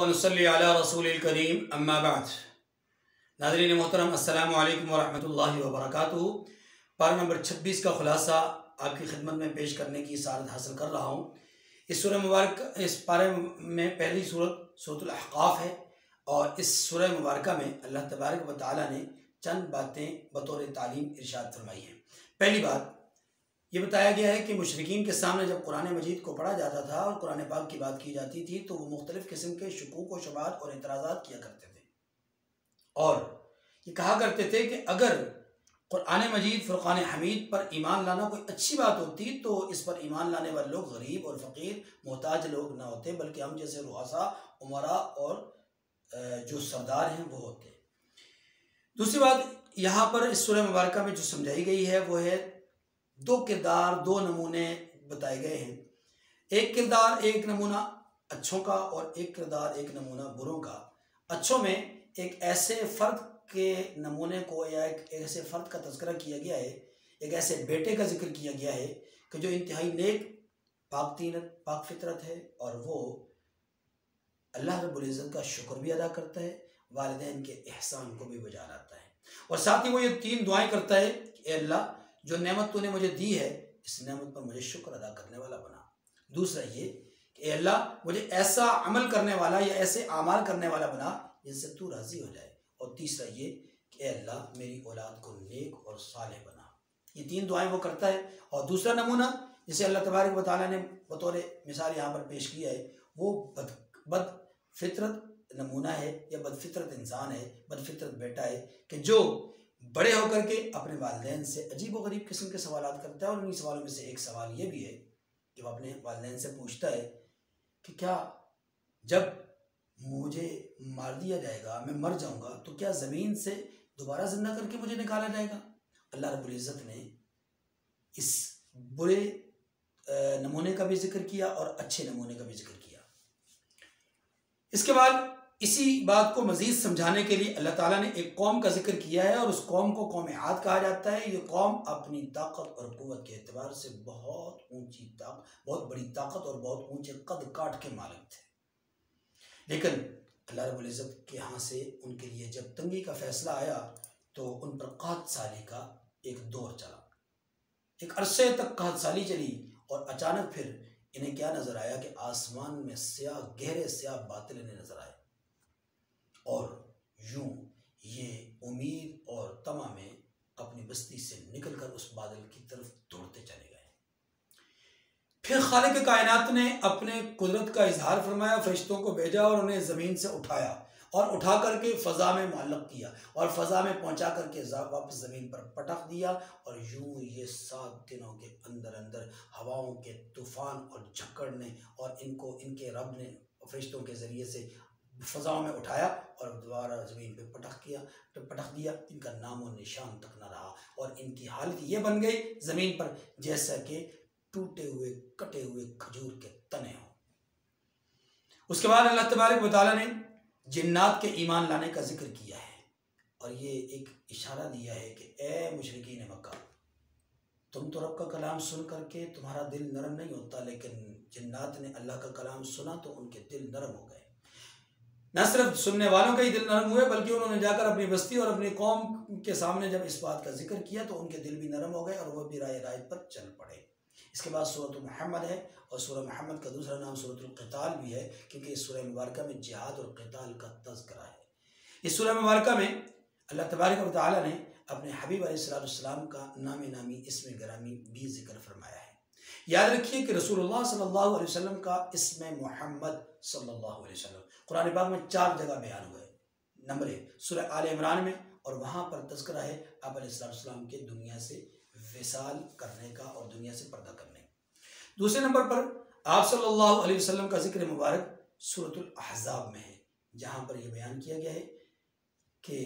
व नुसल्ली अला रसूलिल करीम अम्मा बाद। नाज़रीन मोहतरम, अस्सलामु अलैकुम व रहमतुल्लाहि व बरकातुहू। पारा नंबर 26 का खुलासा आपकी खिदमत में पेश करने की सआदत हासिल कर रहा हूँ। इस सूरह मुबारक, इस पारे में पहली सूरत सूरतुल अहक़ाफ़ है और इस सूरह मुबारक में अल्लाह तबारक व तआला ने चंद बातें बतौर तालीम इरशाद फरमाई हैं। पहली बात ये बताया गया है कि मुशरिकीन के सामने जब कुरान मजीद को पढ़ा जाता था और कुरान पाक की बात की जाती थी तो वो मुख्तलिफ़ किस्म के शुकूक व शुबहात और एतराज़ात किया करते थे और ये कहा करते थे कि अगर कुरान मजीद फ़ुरक़ान हमीद पर ईमान लाना कोई अच्छी बात होती तो इस पर ईमान लाने वाले लोग गरीब और फ़कीर मोहताज लोग ना होते, बल्कि हम जैसे रुआसा, उमरा और जो सरदार हैं वो होते। दूसरी बात यहाँ पर इस सूरह मुबारक में जो समझाई गई है वो है दो किरदार, दो नमूने बताए गए हैं। एक किरदार, एक नमूना अच्छों का और एक किरदार, एक नमूना बुरों का। अच्छों में एक ऐसे फ़र्द के नमूने को या एक ऐसे फ़र्द का तज़किरा किया गया है, एक ऐसे बेटे का जिक्र किया गया है कि जो इंतहाई नेक, पाक दीनत, पाक फितरत है और वो अल्लाह रब्बुल इज़्ज़त का शुक्र भी अदा करता है, वालिदैन के एहसान को भी बजा लाता है और साथ ही वो ये 3 दुआएं करता है कि अल्लाह, जो नेमत तूने मुझे दी है इस नेमत पर मुझे शुक्र अदा करने वाला बना। दूसरा ये कि अल्लाह, मुझे ऐसा अमल करने वाला या ऐसे आमाल करने वाला बना जिससे तू राज़ी हो जाए। और तीसरा ये कि अल्लाह, मेरी औलाद को नेक और सालेह बना। ये 3 दुआएं वो करता है। और दूसरा नमूना जिसे अल्लाह तबारक व तआला ने बतौर मिसाल यहाँ पर पेश किया है वो बद फितरत नमूना है या बदफितरत इंसान है, बदफितरत बेटा है कि जो बड़े होकर के अपने वालिदैन से अजीब व गरीब किस्म के सवालात करता है। और उन्हीं सवालों में से एक सवाल ये भी है कि वो अपने वालिदैन से पूछता है कि क्या जब मुझे मार दिया जाएगा, मैं मर जाऊंगा, तो क्या ज़मीन से दोबारा जिंदा करके मुझे निकाला जाएगा? अल्लाह रब्बुल इज़्ज़त ने इस बुरे नमूने का भी जिक्र किया और अच्छे नमूने का भी जिक्र किया। इसके बाद इसी बात को मज़ीद समझाने के लिए अल्लाह ताला ने एक कौम का जिक्र किया है और उस कौम को कौम आद कहा जाता है। ये कौम अपनी ताकत और क़ुव्वत के एतबार से बहुत बड़ी ताकत और बहुत ऊंचे कद काट के मालिक थे, लेकिन अल्लाह रब्बुल इज़्ज़त के यहाँ से उनके लिए जब तंगी का फैसला आया तो उन पर क़हत साली का एक दौर चला। एक अरसे तक क़हत साली चली और अचानक फिर इन्हें क्या नज़र आया कि आसमान में स्याह, गहरे स्याह बादल इन्हें नज़र आए और यूं ये उम्मीद और तमा में अपनी बस्ती से निकलकर उस बादल की तरफ दौड़ते चले गए। फिर खालिक कायनात ने अपने कुदरत का इजहार फरमाया, फरिश्तों को भेजा और उन्हें ज़मीन से उठाया और उठा करके फ़ज़ा में मुअल्लक़ किया और फ़ज़ा में पहुंचा करके वापस ज़मीन पर पटक दिया। और यूं ये 7 दिनों के अंदर अंदर हवाओं के तूफ़ान और झक्कड़ ने और इनको इनके रब ने फरिश्तों के ज़रिए से फ़ज़ाओं में उठाया और दोबारा ज़मीन पे पटक दिया। इनका नामो निशान तक न रहा और इनकी हालत ये बन गई ज़मीन पर जैसा कि टूटे हुए, कटे हुए खजूर के तने हों। उसके बाद अल्लाह तबारक व तआला ने जिन्नात के ईमान लाने का जिक्र किया है और ये एक इशारा दिया है कि ए मुशरिकीन मक्का, तुम तो रब का कलाम सुन करके तुम्हारा दिल नरम नहीं होता, लेकिन जिन्नात ने अल्लाह का कलाम सुना तो उनके दिल नरम हो गए। न सिर्फ सुनने वालों का ही दिल नरम हुए बल्कि उन्होंने जाकर अपनी बस्ती और अपनी कौम के सामने जब इस बात का जिक्र किया तो उनके दिल भी नरम हो गए और वह भी राय पर चल पड़े। इसके बाद सूरत मुहम्मद है और सूरह मुहम्मद का दूसरा नाम सूरतुल क़िताल भी है क्योंकि इस सूरह मुबारक में जिहाद और क़िताल का तज़किरा है। इस सूरह मुबारक में अल्लाह तबारक व तआला ने अपने हबीब अलैहिस्सलाम का नामी इस्म गिरामी भी जिक्र फरमाया है। याद रखिए कि रसूलुल्लाह सल्लल्लाहु अलैहि वसल्लम का इस्म मोहम्मद सल्लल्लाहु अलैहि वसल्लम कुरान पाक में 4 जगह बयान हुआ है। नंबर 1 सूरह आले इमरान में और वहाँ पर तज़किरा है आप अलैहिस्सलाम के दुनिया से विसाल करने का और दुनिया से पर्दा करने का। दूसरे नंबर पर आप सल्लल्लाहु अलैहि वसल्लम का जिक्र मुबारक सूरतुल अहज़ाब में है जहाँ पर यह बयान किया गया है कि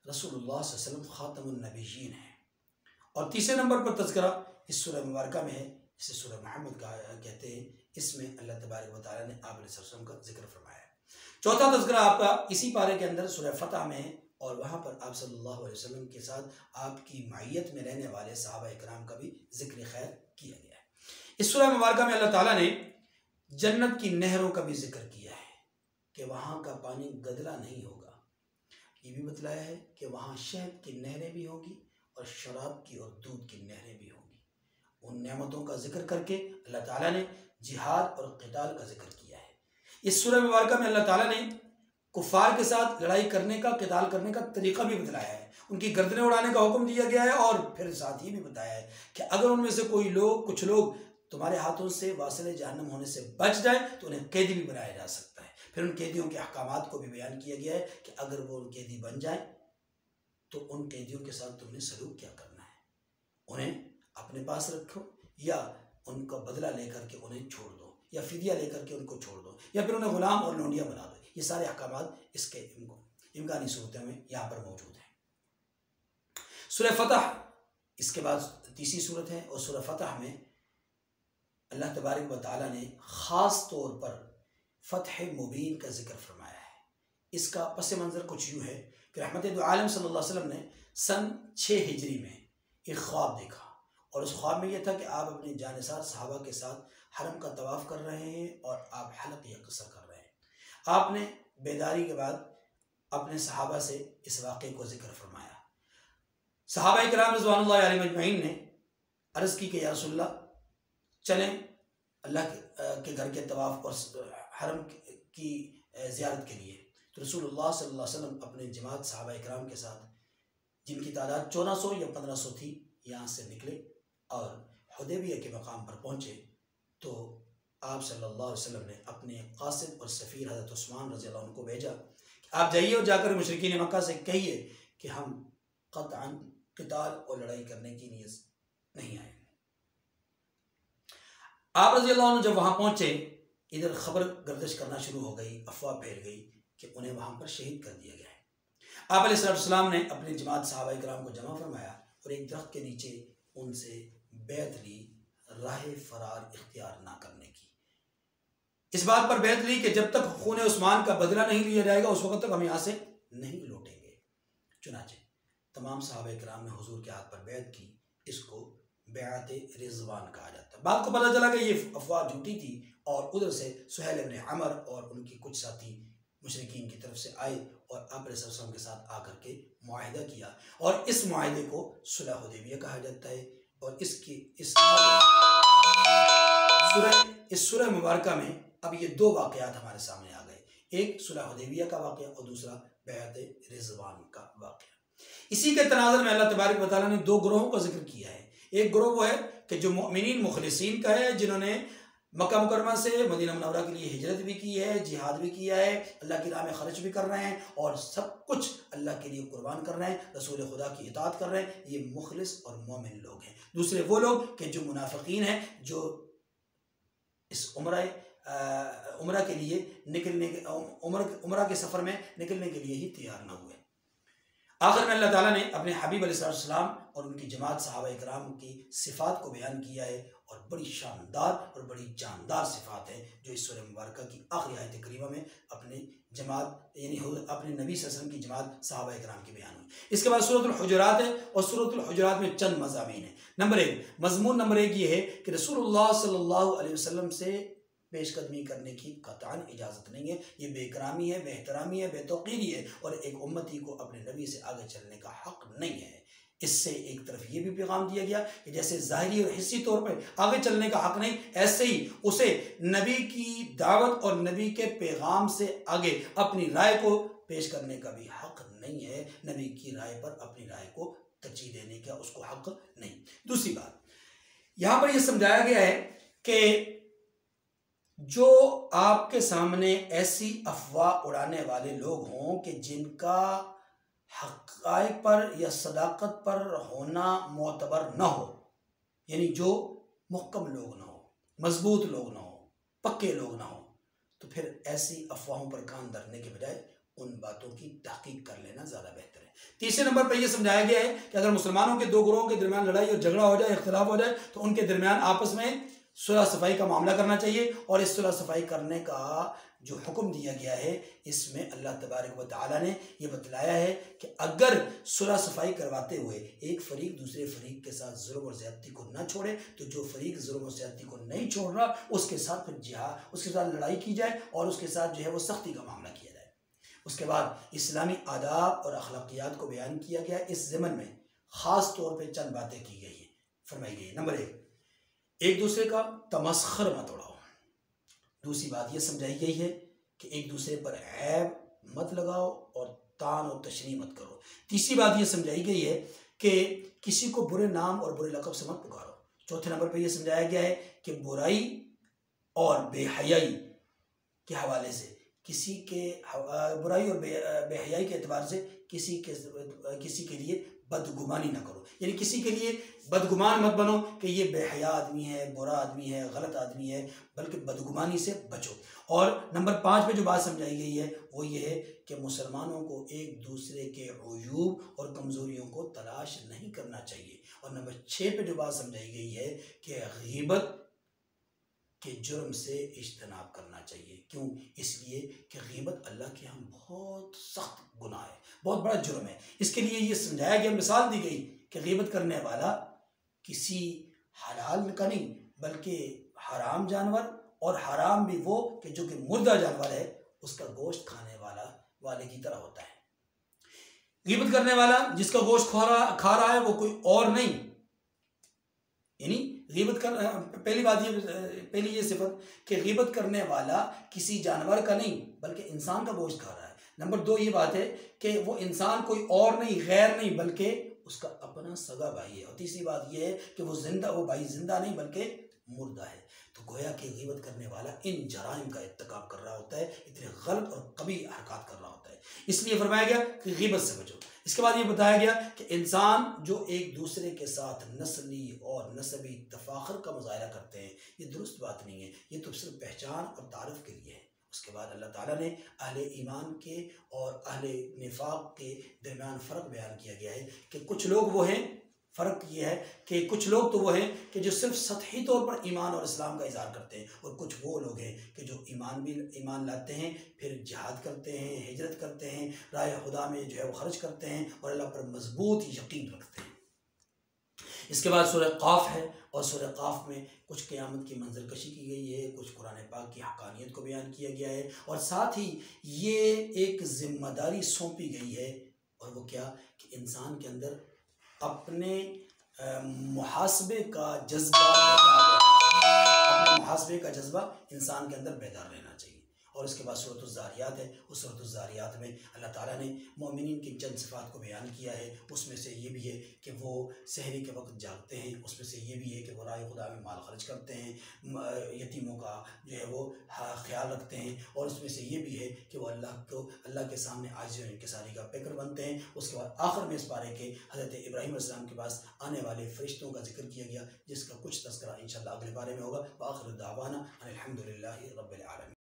रसूलुल्लाह सल्लल्लाहु अलैहि वसल्लम ख़ातमुन नबिय्यीन है। और तीसरे नंबर पर तज़किरा इस सूरह मुबारक में है, इसे सूरह मुहम्मद का कहते हैं। इसमें अल्लाह तबारक व तआला ने आप अलैहि वसल्लम का जिक्र फरमाया है। चौथा तज़किरा आपका इसी पारे के अंदर सूरह फतह में है और वहाँ पर आप सल्लल्लाहु अलैहि वसल्लम के साथ आपकी मायत में रहने वाले सहाबा इकराम का भी जिक्र खैर किया गया है। इस सूरह मुबारक में अल्लाह ताला ने जन्नत की नहरों का भी जिक्र किया है कि वहाँ का पानी गदला नहीं होगा। ये भी बतलाया है कि वहाँ शहद की नहरें भी होंगी और शराब की और दूध की नहरें भी होंगी। उन नेमतों का जिक्र करके अल्लाह ताला ने जिहाद और क़िताल का जिक्र किया है। इस सूरह मुबारक में अल्लाह ताला ने कुफ़ार के साथ लड़ाई करने का, क़िताल करने का तरीक़ा भी बतलाया है। उनकी गर्दनें उड़ाने का हुक्म दिया गया है और फिर साथ ही भी बताया है कि अगर उनमें से कुछ लोग तुम्हारे हाथों से वासिले जहन्नम होने से बच जाए तो उन्हें कैदी भी बनाया जा सकता है। फिर उन कैदियों के अहकामात को भी बयान किया गया है कि अगर वो उन कैदी बन जाए तो उन कैदियों के साथ तुमने सलूक क्या करना है। उन्हें अपने पास रखो या उनका बदला लेकर के उन्हें छोड़ दो या फिदिया लेकर के उनको छोड़ दो या फिर उन्हें गुलाम और लौंडिया बना दो। ये सारे अहकामात इसके इम्कानी सूरतों में यहाँ पर मौजूद हैं। सूरह फतह इसके बाद तीसरी सूरत है और सूरह फतह में अल्लाह तबारक व तआला ने ख़ास तौर पर फ़तह मुबीन का जिक्र फरमाया है। इसका पस मंज़र कुछ यूँ है कि रहमत दो आलम सल्लल्लाहु अलैहि वसल्लम ने सन 6 हिजरी में एक ख्वाब देखा और उस ख्वाब में यह था कि आप अपने जानिसार सहाबा के साथ हरम का तवाफ़ कर रहे हैं और आप हलक़ यकसर कर रहे हैं। आपने बेदारी के बाद अपने सहाबा से इस वाक़े को जिक्र फरमाया। सहाबा इकराम रिज़वानुल्लाहि अलैहिम अजमईन ने अर्ज़ की कि या रसूलल्लाह चलें अल्लाह के घर के तवाफ़ और हरम की ज़ियारत के लिए। तो रसूलुल्लाह सल्लल्लाहु अलैहि वसल्लम अपने जमात सहाबा इकराम के साथ, जिनकी तादाद 1400 या 1500 थी, यहाँ से निकले और हुदैबिया के मकाम पर पहुँचे। तो आप सल्लल्लाहु अलैहि वसल्लम ने अपने कासिद और सफ़ीर हज़रत उस्मान रज़ियल्लाहु अन्हु को भेजा कि आप जाइए और जाकर मुशरिकीन मक्का से कहिए कि हम क़त्अन क़िताल और लड़ाई करने की नीयत नहीं आए। आप रज़ियल्लाहु अन्हु जब वहाँ पहुँचे, इधर खबर गर्दिश करना शुरू हो गई, अफवाह फैल गई कि उन्हें वहाँ पर शहीद कर दिया गया है। आप अलैहिस्सलाम ने अपनी जमात सहाबा इकराम को जमा फरमाया और एक दरख्त के नीचे उनसे बैत ली, राह फरार इख्तियार ना करने की। इस बात पर बैत ली कि जब तक खून उस्मान का बदला नहीं लिया जाएगा उस वक्त तक हम यहाँ से नहीं लौटेंगे। चुनाचे तमाम सहाबा इकराम ने हुजूर के हाथ पर बैत की। इसको बैअत रिज़वान कहा जाता है। बात को पता चला कि ये अफवाह झूठी थी और उधर से सुहैल इब्न अमर और उनके कुछ साथी मुशरिकीन की तरफ से आए और आप अलैहिस्सलाम के साथ आकर के मुआहिदा किया और इस मुआहिदे को सुलह हुदैबिया कहा जाता है। और इस सूरह मुबारक में अब ये दो वाक़यात हमारे सामने आ गए, एक सुलह हुदैबिया का वाक़या और दूसरा बैअत रिज़वान का वाक़या। इसी के तनाज़ुर में अल्लाह तबारक व तआला ने दो ग्रोहों का जिक्र किया है। एक ग्रोह वो है कि जो मुमिनीन मुखलिसीन का है, जिन्होंने मक्का मुकरमा से मदीना मुनव्वरा के लिए हिजरत भी की है, जिहाद भी किया है, अल्लाह की राह में खर्च भी कर रहे हैं और सब कुछ अल्लाह के लिए कुर्बान कर रहे हैं, रसूल खुदा की इताअत कर रहे हैं। ये मुखलिस और मोमिन लोग हैं। दूसरे वो लोग कि जो मुनाफिकीन हैं, जो इस उम्रा के लिए निकलने के उम्रा के सफ़र में निकलने के लिए ही तैयार न हुए। आखिर में अल्लाह ताला ने अपने हबीब अलैहिस्सलाम और उनकी जमात सहाबा इकराम की सिफ़ात को बयान किया है और बड़ी शानदार और बड़ी जानदार सिफ़ात है जो इस सूरह मुबारक की आखिरी आयत करीमा में अपने जमात यानी अपने नबी सल्लल्लाहु अलैहि वसल्लम की जमात सहाबा इकराम की बयान हुई। इसके बाद सूरतुल हुजुरात है और सूरतुल हुजुरात में चंद मज़ामीन है। नंबर 1 मज़मून नंबर 1 ये है कि रसूलुल्लाह सल्लल्लाहु अलैहि वसल्लम से पेशकदमी करने की कतई इजाज़त नहीं है। ये बेकरामी है, बेहतरामी है, बेतौक़ीरी है और एक उम्मती को अपने नबी से आगे चलने का हक़ नहीं है। इससे एक तरफ ये भी पैगाम दिया गया कि जैसे ज़ाहिरी और हिस्सी तौर पर आगे चलने का हक़ नहीं, ऐसे ही उसे नबी की दावत और नबी के पैगाम से आगे अपनी राय को पेश करने का भी हक़ नहीं है। नबी की राय पर अपनी राय को तरजीह देने का उसको हक़ नहीं। दूसरी बात यहाँ पर यह समझाया गया है कि जो आपके सामने ऐसी अफवाह उड़ाने वाले लोग हों कि जिनका हक़ाइक़ पर या सदाकत पर होना मोतबर न हो, यानी जो मुहकम लोग ना हो, मजबूत लोग ना हो, पक्के लोग ना हो, तो फिर ऐसी अफवाहों पर कान धरने के बजाय उन बातों की तहकीक कर लेना ज़्यादा बेहतर है। तीसरे नंबर पर यह समझाया गया है कि अगर मुसलमानों के दो ग्रोहों के दरमियान लड़ाई और झगड़ा हो जाए, इख्तिलाफ हो जाए, तो उनके दरमियान आपस में सुलह सफ़ाई का मामला करना चाहिए और इस सुलह सफ़ाई करने का जो हुक्म दिया गया है इसमें अल्लाह तबारक व तआला ने यह बतलाया है कि अगर सुलह सफाई करवाते हुए एक फरीक दूसरे फरीक के साथ जुल्म और ज़्यादती को न छोड़े तो जो फरीक जुल्म और ज़्यादती को नहीं छोड़ रहा उसके साथ फिर जिहाद, उसके साथ लड़ाई की जाए और उसके साथ जो है वो सख्ती का मामला किया जाए। उसके बाद इस्लामी आदाब और अखलाकियात को बयान किया गया। इस ज़मन में ख़ास तौर पर चंद बातें की गई हैं, फरमाई गई। नंबर एक दूसरे का तमस्खर मत उड़ाओ। दूसरी बात यह समझाई गई है कि एक दूसरे पर ऐब मत लगाओ और तान और तशनी मत करो। तीसरी बात यह समझाई गई है कि किसी को बुरे नाम और बुरे लक़ब से मत पुकारो। चौथे नंबर पर यह समझाया गया है कि बुराई और बेहयाई के हवाले से किसी के बुराई और बेहयाई के एतबार से किसी के लिए बदगुमानी ना करो, यानी किसी के लिए बदगुमान मत बनो कि ये बेहया आदमी है, बुरा आदमी है, गलत आदमी है, बल्कि बदगुमानी से बचो। और नंबर 5 पे जो बात समझाई गई है वो ये है कि मुसलमानों को एक दूसरे के अयूब और कमज़ोरियों को तलाश नहीं करना चाहिए। और नंबर 6 पे जो बात समझाई गई है कि गीबत के जुर्म से इज्तनाब करना चाहिए। क्यों? इसलिए कि गीबत अल्लाह के यहाँ बहुत सख्त गुनाह है, बहुत बड़ा जुर्म है। इसके लिए ये समझाया गया, मिसाल दी गई कि गीबत करने वाला किसी हलाल का नहीं बल्कि हराम जानवर, और हराम भी वो कि जो कि मुर्दा जानवर है उसका गोश्त खाने वाले की तरह होता है। गीबत करने वाला जिसका गोश्त खा रहा है वो कोई और नहीं, यानी गीबत कर पहली ये सिफत कि गीबत करने वाला किसी जानवर का नहीं बल्कि इंसान का गोश्त खा रहा है। नंबर 2 ये बात है कि वो इंसान कोई और नहीं, गैर नहीं, बल्कि उसका अपना सगा भाई है। और तीसरी बात ये है कि वो भाई जिंदा नहीं बल्कि मुर्दा है। तो गोया कि गीबत करने वाला इन जराइम का इर्तिकाब कर रहा होता है, इतने गलत और कबीह हरकत कर रहा होता है। इसलिए फरमाया गया कि गीबत से बचो। इसके बाद ये बताया गया कि इंसान जो एक दूसरे के साथ नस्ली और नसबी तफाखर का मुजाहरा करते हैं ये दुरुस्त बात नहीं है, ये तो सिर्फ पहचान और तारफ़ के लिए है। उसके बाद अल्लाह ताला ने अहले ईमान के और अहले निफाक के दरमियान फ़र्क बयान किया गया है कि कुछ लोग वो हैं, फ़र्क ये है कि कुछ लोग तो वो हैं कि जो सिर्फ सतही तौर पर ईमान और इस्लाम का इज़हार करते हैं, और कुछ वो लोग हैं कि जो ईमान लाते हैं, फिर जिहाद करते हैं, हिजरत करते हैं, राह खुदा में जो है वो खर्च करते हैं और अल्लाह पर मजबूत यकीन रखते हैं। इसके बाद सूरह क़ाफ़ है, और सूरह क़ाफ़ में कुछ क़यामत की मंजरकशी की गई है, कुछ कुरान पाक की हक़ानियत को बयान किया गया है, और साथ ही ये एक ज़िम्मेदारी सौंपी गई है। और वो क्या कि इंसान के अंदर अपने मुहासबे का जज्बा इंसान के अंदर बेदार रहना चाहिए। और उसके बाद सूरत ज़ारियात है, उस सूरत ज़ारियात में अल्लाह ताला ने मोमिनीन की चंद सिफ़ात को बयान किया है। उसमें से ये भी है कि वो सहरी के वक्त जागते हैं, उसमें से ये भी है कि वो राह खुदा में माल खर्च करते हैं, यतीमों का जो है वो ख्याल रखते हैं, और उसमें से ये भी है कि वो अल्लाह के सामने आजिज़ और इंकिसारी का पैकर बनते हैं। उसके बाद आखिर में इस पारे के हज़रत इब्राहीम अलैहिस्सलाम के पास आने वाले फ़रिश्तों का जिक्र किया गया, जिसका कुछ तज़किरा इंशाअल्लाह अगले बारे में होगा। व आखिर दावाना अनिल हम्दुलिल्लाहि रब्बिल आलमीन।